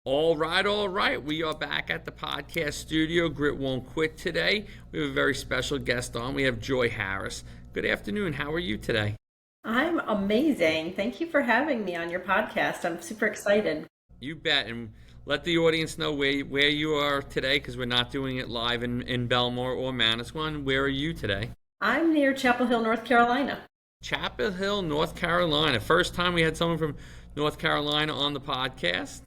All right, all right. We are back at the podcast studio. Grit won't quit today. We have a very special guest on. We have Joy Harris. Good afternoon. How are you today? I'm amazing. Thank you for having me on your podcast. I'm super excited. You bet. And let the audience know where you are today because we're not doing it live in Belmore or Manasquan. Where are you today? I'm near Chapel Hill, North Carolina. Chapel Hill, North Carolina. First time we had someone from North Carolina on the podcast.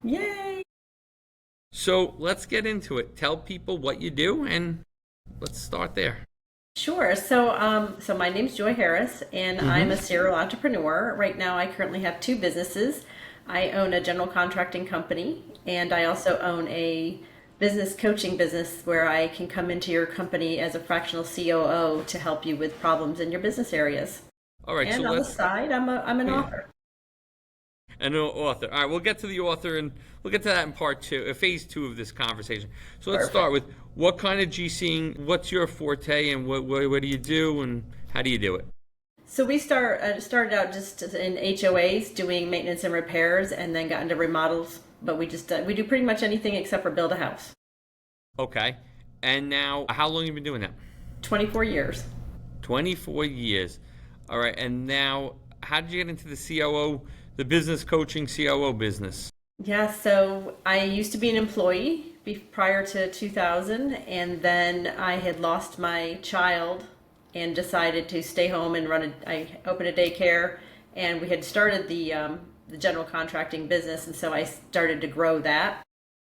Yay! So let's get into it. Tell people what you do and let's start there. Sure. So my name's Joy Harris, and I'm a serial entrepreneur. Right now, I currently have two businesses. I own a general contracting company, and I also own a business coaching business where I can come into your company as a fractional COO to help you with problems in your business areas. All right, so And on the let's. side, I'm an Yeah. author. An author. All right, we'll get to the author and we'll get to that in part two, phase two of this conversation. So let's start Perfect. with what kind of GCing, what's your forte and what do you do and how do you do it? So we started out just in HOAs doing maintenance and repairs, and then got into remodels. But we do pretty much anything except for build a house. Okay. And now, how long have you been doing that? 24 years. 24 years. All right. And now, how did you get into the COO, the business coaching COO business? Yeah. So I used to be an employee prior to 2000, and then I had lost my child and decided to stay home and I opened a daycare, and we had started the general contracting business, and so I started to grow that.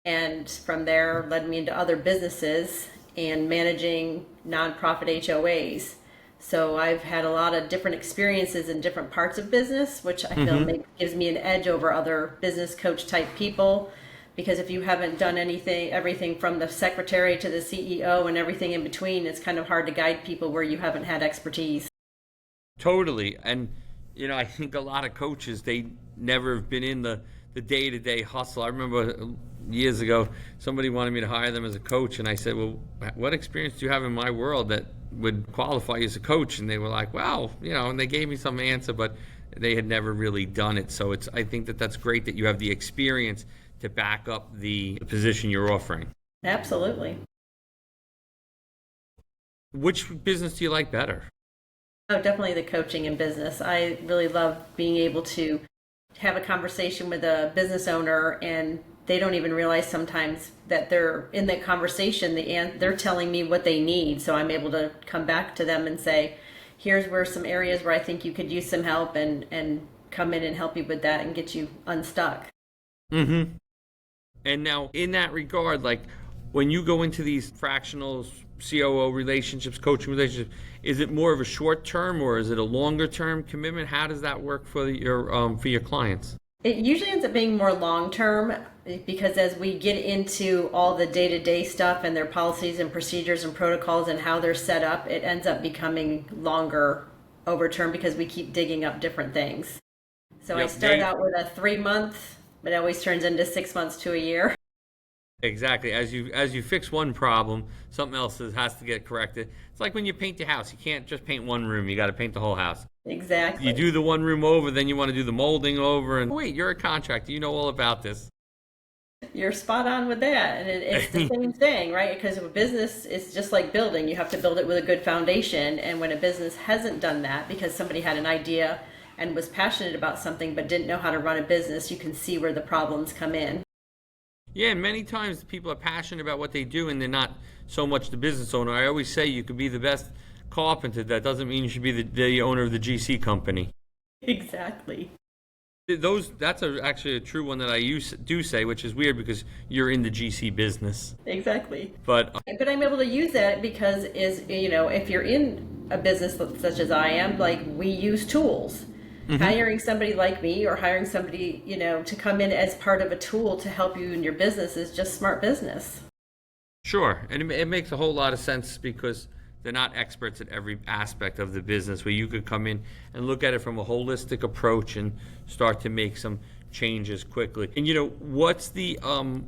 And from there led me into other businesses and managing nonprofit HOAs. So I've had a lot of different experiences in different parts of business, which I feel gives me an edge over other business coach type people. Because if you haven't done everything from the secretary to the CEO and everything in between, it's kind of hard to guide people where you haven't had expertise. Totally. And, I think a lot of coaches, they never have been in the day-to-day hustle. I remember years ago, somebody wanted me to hire them as a coach. And I said, well, what experience do you have in my world that would qualify you as a coach? And they were like, well, and they gave me some answer, but they had never really done it. So I think that that's great that you have the experience to back up the position you're offering. Absolutely. Which business do you like better? Oh, definitely the coaching in business. I really love being able to have a conversation with a business owner, and they don't even realize sometimes that they're in that conversation. They're telling me what they need, so I'm able to come back to them and say, "Here's where some areas where I think you could use some help," and come in and help you with that and get you unstuck. Mm-hmm. And now, in that regard, like when you go into these fractional COO relationships, coaching relationships, is it more of a short term or is it a longer term commitment? How does that work for your clients? It usually ends up being more long term because as we get into all the day to day stuff and their policies and procedures and protocols and how they're set up, it ends up becoming longer over term because we keep digging up different things. So I Yep, start out with a 3 month, but it always turns into 6 months to a year. exactly. As you fix one problem, something else has to get corrected. It's like when you paint your house. You can't just paint one room. You got to paint the whole house. You Exactly. do the one room over, then you want to do the molding over. And wait, you're a contractor. You know all about this. You're spot on with that. And it's the same thing, right? Because a business is just like building. You have to build it with a good foundation. And when a business hasn't done that because somebody had an idea and was passionate about something but didn't know how to run a business, you can see where the problems come in. Yeah, and many times people are passionate about what they do and they're not so much the business owner. I always say you could be the best carpenter. That doesn't mean you should be the owner of the GC company. Exactly. Actually a true one that do say, which is weird because you're in the GC business. Exactly. But But I'm able to use that because if you're in a business such as I am, like we use tools. Hiring somebody like me or hiring somebody, to come in as part of a tool to help you in your business is just smart business. sure, and it makes a whole lot of sense because they're not experts at every aspect of the business where you could come in and look at it from a holistic approach and start to make some changes quickly. And what's the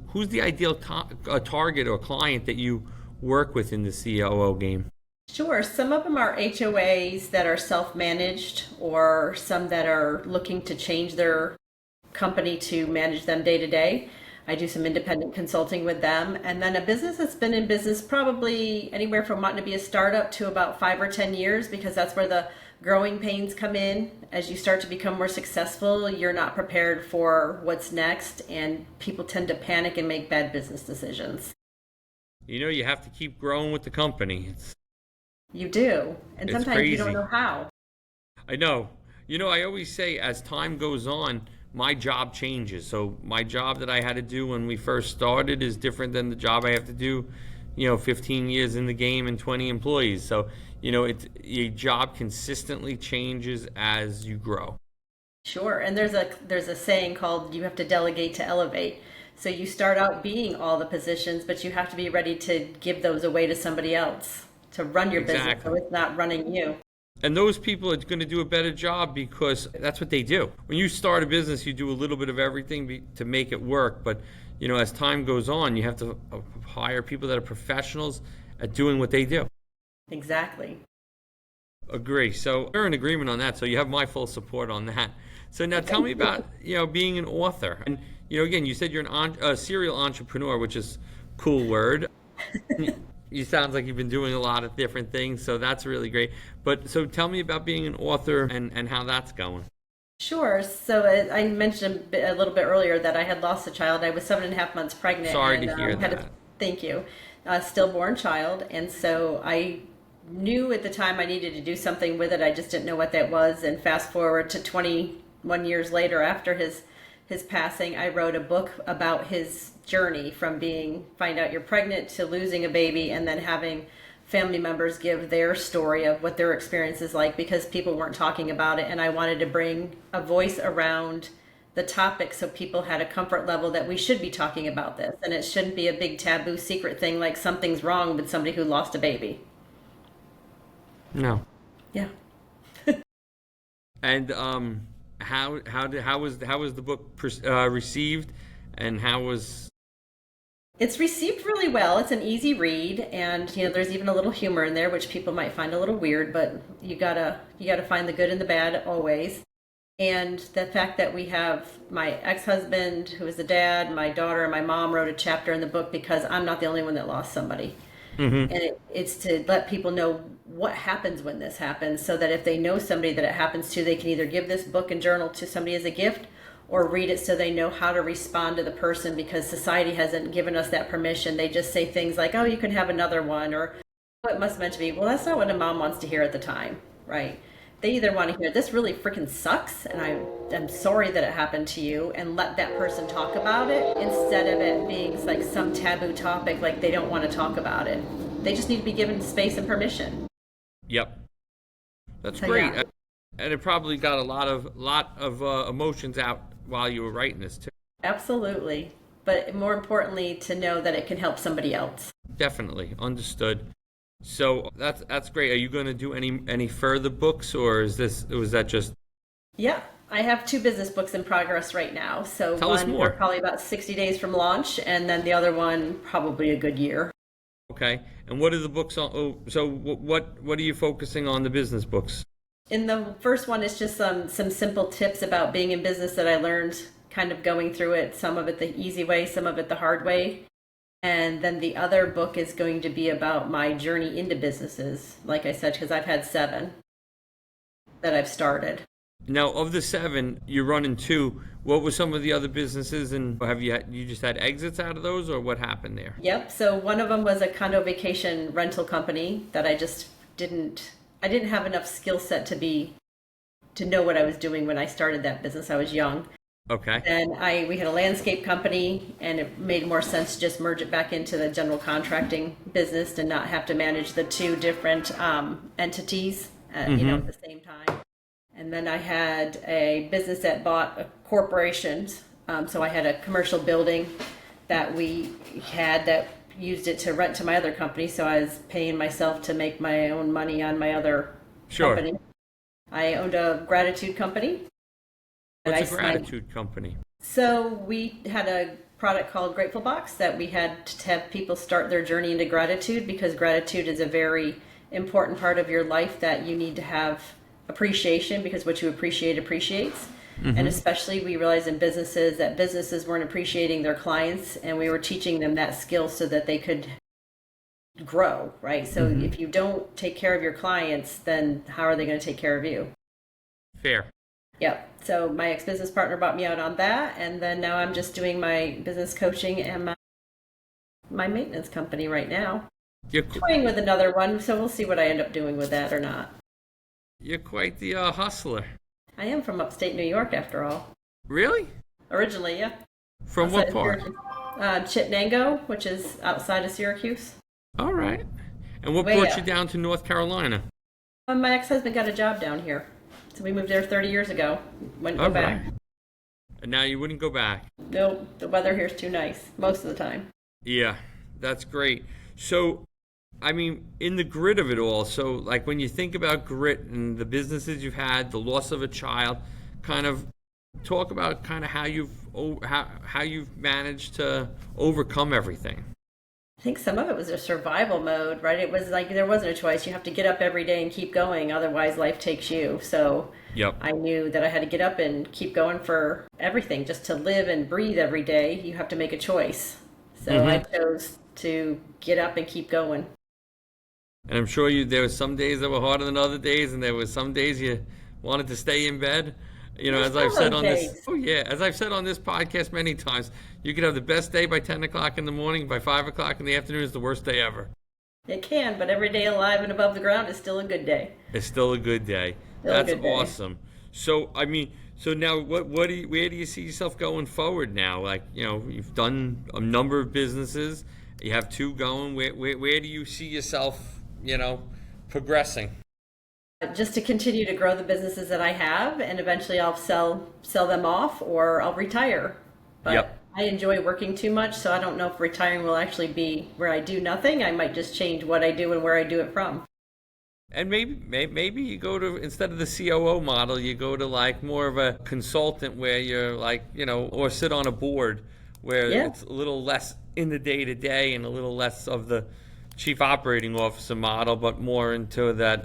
who's the ideal target or client that you work with in the COO game? Sure. Some of them are HOAs that are self-managed or some that are looking to change their company to manage them day to day. I do some independent consulting with them. And then a business that's been in business probably anywhere from wanting to be a startup to about 5 or 10 years, because that's where the growing pains come in. As you start to become more successful, you're not prepared for what's next, and people tend to panic and make bad business decisions. You have to keep growing with the company. You do. And It's sometimes you don't crazy. know how. I know. I always say as time goes on, my job changes. So my job that I had to do when we first started is different than the job I have to do, 15 years in the game and 20 employees. So, your job consistently changes as you grow. Sure. And there's a saying called you have to delegate to elevate. So you start out being all the positions, but you have to be ready to give those away to somebody else to run your business, so Exactly. it's not running you. And those people are going to do a better job because that's what they do. When you start a business, you do a little bit of everything to make it work. But, as time goes on, you have to hire people that are professionals at doing what they do. Exactly. Agree. So we're in agreement on that. So you have my full support on that. So now tell me about, being an author. And, again, you said you're a serial entrepreneur, which is a cool word. You sounds like you've been doing a lot of different things, so that's really great. But so tell me about being an author and how that's going. Sure. So I mentioned a little bit earlier that I had lost a child. I was 7.5 months pregnant. Sorry and to hear had that. thank you. A stillborn child. And so I knew at the time I needed to do something with it. I just didn't know what that was. And fast forward to 21 years later, after his passing, I wrote a book about his journey from find out you're pregnant to losing a baby, and then having family members give their story of what their experience is like, because people weren't talking about it. And I wanted to bring a voice around the topic so people had a comfort level that we should be talking about this. And it shouldn't be a big taboo secret thing like something's wrong with somebody who lost a baby. No. Yeah. And how was the book received, and how was? It's received really well. It's an easy read, and there's even a little humor in there, which people might find a little weird, but you gotta find the good and the bad always. And the fact that we have my ex-husband, who is a dad, my daughter, and my mom wrote a chapter in the book, because I'm not the only one that lost somebody. Mm-hmm. And it's to let people know what happens when this happens, so that if they know somebody that it happens to, they can either give this book and journal to somebody as a gift, or read it so they know how to respond to the person, because society hasn't given us that permission. They just say things like, oh, you can have another one, or oh, it must meant to be. Well, that's not what a mom wants to hear at the time, right? They either want to hear, this really freaking sucks, and I'm sorry that it happened to you, and let that person talk about it, instead of it being like some taboo topic, like they don't want to talk about it. They just need to be given space and permission. Yep. That's So, great. yeah. And it probably got a lot of emotions out while you were writing this too. Absolutely. But more importantly, to know that it can help somebody else. Definitely understood. So that's great. Are you going to do any further books, or was that just? Yeah, I have 2 business books in progress right now. So Tell us one, more. we're probably about 60 days from launch, and then the other one, probably a good year. Okay. And what are the books on? Oh, so what are you focusing on the business books? In the first one, it's just some simple tips about being in business that I learned kind of going through it, some of it the easy way, some of it the hard way. And then the other book is going to be about my journey into businesses, like I said, because I've had 7 that I've started. Now, of the 7, you're running 2. What were some of the other businesses, and have you just had exits out of those, or what happened there? Yep. So one of them was a condo vacation rental company that I didn't have enough skill set to know what I was doing when I started that business. I was young. Okay. Then we had a landscape company, and it made more sense to just merge it back into the general contracting business and not have to manage the 2 different entities at, at the same time. And then I had a business that bought corporations. So I had a commercial building that we had that used it to rent to my other company. So I was paying myself to make my own money on my other company. I owned a gratitude company. What's a gratitude company? So we had a product called Grateful Box that we had to have people start their journey into gratitude, because gratitude is a very important part of your life that you need to have appreciation, because what you appreciate appreciates. And especially we realized in businesses that businesses weren't appreciating their clients, and we were teaching them that skill so that they could grow, right? So if you don't take care of your clients, then how are they going to take care of you? Fair. Yep. So my ex-business partner brought me out on that, and then now I'm just doing my business coaching and my maintenance company right now. You're, Toying with another one, so we'll see what I end up doing with that or not. you're quite the hustler. I am from upstate New York, after all. Really? Originally, yeah. From Outside what of part? Syracuse. Chittenango, which is outside of Syracuse. All right. And what Way brought up. you down to North Carolina? My ex-husband got a job down here, so we moved there 30 years ago. Wouldn't go All back. right. And now you wouldn't go back. No, the weather here is too nice most of the time. Yeah, that's great. So, I mean, in the grit of it all, so like when you think about grit and the businesses you've had, the loss of a child, kind of talk about kind of how you've managed to overcome everything. I think some of it was a survival mode, right? It was like there wasn't a choice. You have to get up every day and keep going, otherwise life takes you. So Yep. I knew that I had to get up and keep going for everything. Just to live and breathe every day, you have to make a choice. So I chose to get up and keep going. And I'm sure there were some days that were harder than other days, and there were some days you wanted to stay in bed. You know, There's as I've still said those on this, days. oh yeah, as I've said on this podcast many times, you could have the best day by 10 o'clock in the morning, by 5 o'clock in the afternoon is the worst day ever. It can, but every day alive and above the ground is still a good day. It's still a good day. Still a That's good day. awesome. So, I mean, so now where do you see yourself going forward now? Like, you know, you've done a number of businesses, you have two going. Where do you see yourself, you know, progressing? Just to continue to grow the businesses that I have, and eventually I'll sell them off or I'll retire. But Yep. I enjoy working too much, so I don't know if retiring will actually be where I do nothing. I might just change what I do and where I do it from. And maybe you go to, instead of the COO model, you go to like more of a consultant where you're like, you know, or sit on a board where Yeah. it's a little less in the day to day and a little less of the chief operating officer model, but more into that,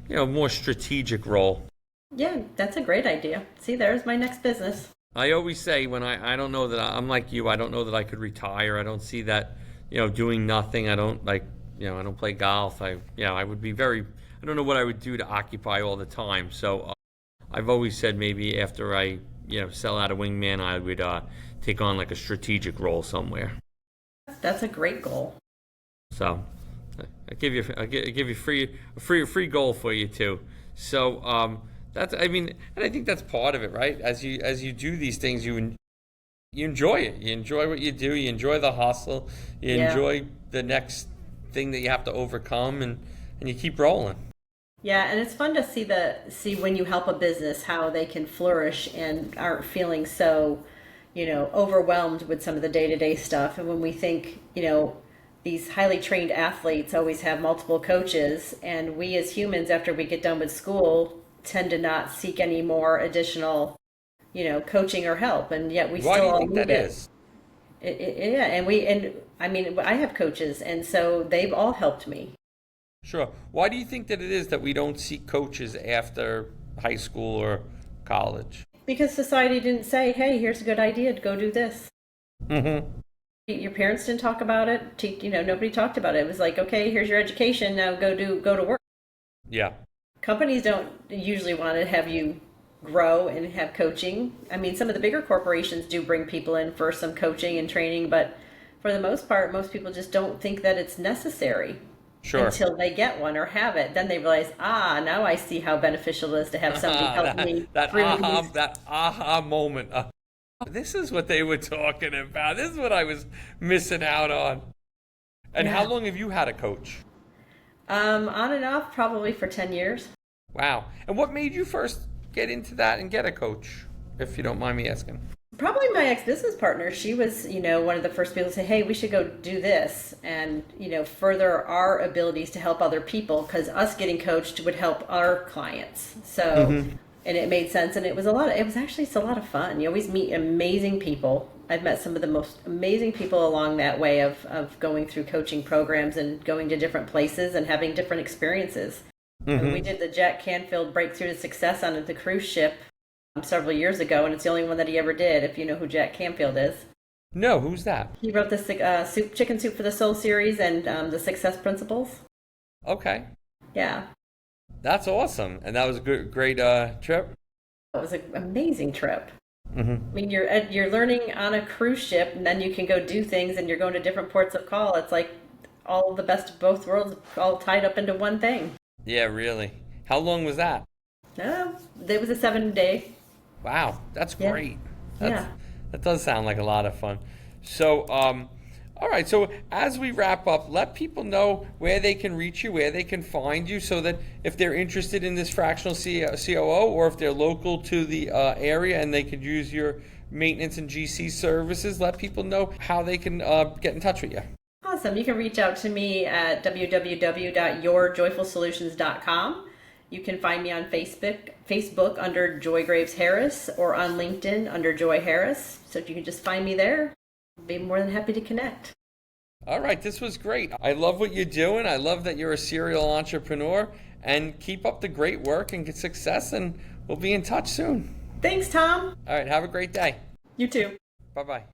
you know, more strategic role. Yeah, that's a great idea. See, there's my next business. I always say when I don't know that I'm like you, I don't know that I could retire. I don't see that, you know, doing nothing. I don't like, you know, I don't play golf. I would be I don't know what I would do to occupy all the time. So I've always said maybe after I, you know, sell out a wingman, I would take on like a strategic role somewhere. That's a great goal. So I give you free goal for you too. So that's, I mean, and I think that's part of it, right? As you do these things, you enjoy it. You enjoy what you do. You enjoy the hustle. You Yeah. enjoy the next thing that you have to overcome, and you keep rolling. Yeah, and it's fun to see when you help a business how they can flourish and aren't feeling so, overwhelmed with some of the day-to-day stuff. And when we think, these highly trained athletes always have multiple coaches, and we as humans, after we get done with school, tend to not seek any more additional, coaching or help, and yet we Why still do you all think need that it. is? Yeah, and I mean, I have coaches, and so they've all helped me. Sure. Why do you think that it is that we don't seek coaches after high school or college? Because society didn't say, hey, here's a good idea to go do this. Mm-hmm. Your parents didn't talk about it. Nobody talked about it. It was like, okay, here's your education. Now go to work. Yeah. Companies don't usually want to have you grow and have coaching. I mean, some of the bigger corporations do bring people in for some coaching and training, but for the most part, most people just don't think that it's necessary. Sure. Until they get one or have it. Then they realize, now I see how beneficial it is to have somebody help me through these. That aha moment. This is what they were talking about. This is what I was missing out on. And Yeah. how long have you had a coach? On and off, probably for 10 years. Wow. And what made you first get into that and get a coach, if you don't mind me asking? Probably my ex-business partner. She was, one of the first people to say, hey, we should go do this and, further our abilities to help other people, because us getting coached would help our clients. So, and it made sense. And it was a lot of fun. You always meet amazing people. I've met some of the most amazing people along that way of going through coaching programs and going to different places and having different experiences. And we did the Jack Canfield Breakthrough to Success on the cruise ship. several years ago, and it's the only one that he ever did, if you know who Jack Canfield is. No, who's that? He wrote the Chicken Soup for the Soul series and the Success Principles. Okay. Yeah, That's awesome. And that was a great trip? it was an amazing trip. Mm-hmm. I mean, you're learning on a cruise ship, and then you can go do things, and you're going to different ports of call. It's like all the best of both worlds all tied up into one thing. Yeah, really. How long was that? No, it was a 7 day. Wow, that's Yeah. great. Yeah. That does sound like a lot of fun. So, all right. So as we wrap up, let people know where they can reach you, where they can find you, so that if they're interested in this fractional COO, or if they're local to the area and they could use your maintenance and GC services, let people know how they can get in touch with you. Awesome. You can reach out to me at www.yourjoyfulsolutions.com. You can find me on Facebook under Joy Graves Harris, or on LinkedIn under Joy Harris. So you can just find me there. I'll be more than happy to connect. All right, this was great. I love what you're doing. I love that you're a serial entrepreneur, and keep up the great work and get success, and we'll be in touch soon. Thanks, Tom. All right, have a great day. You too. Bye-bye.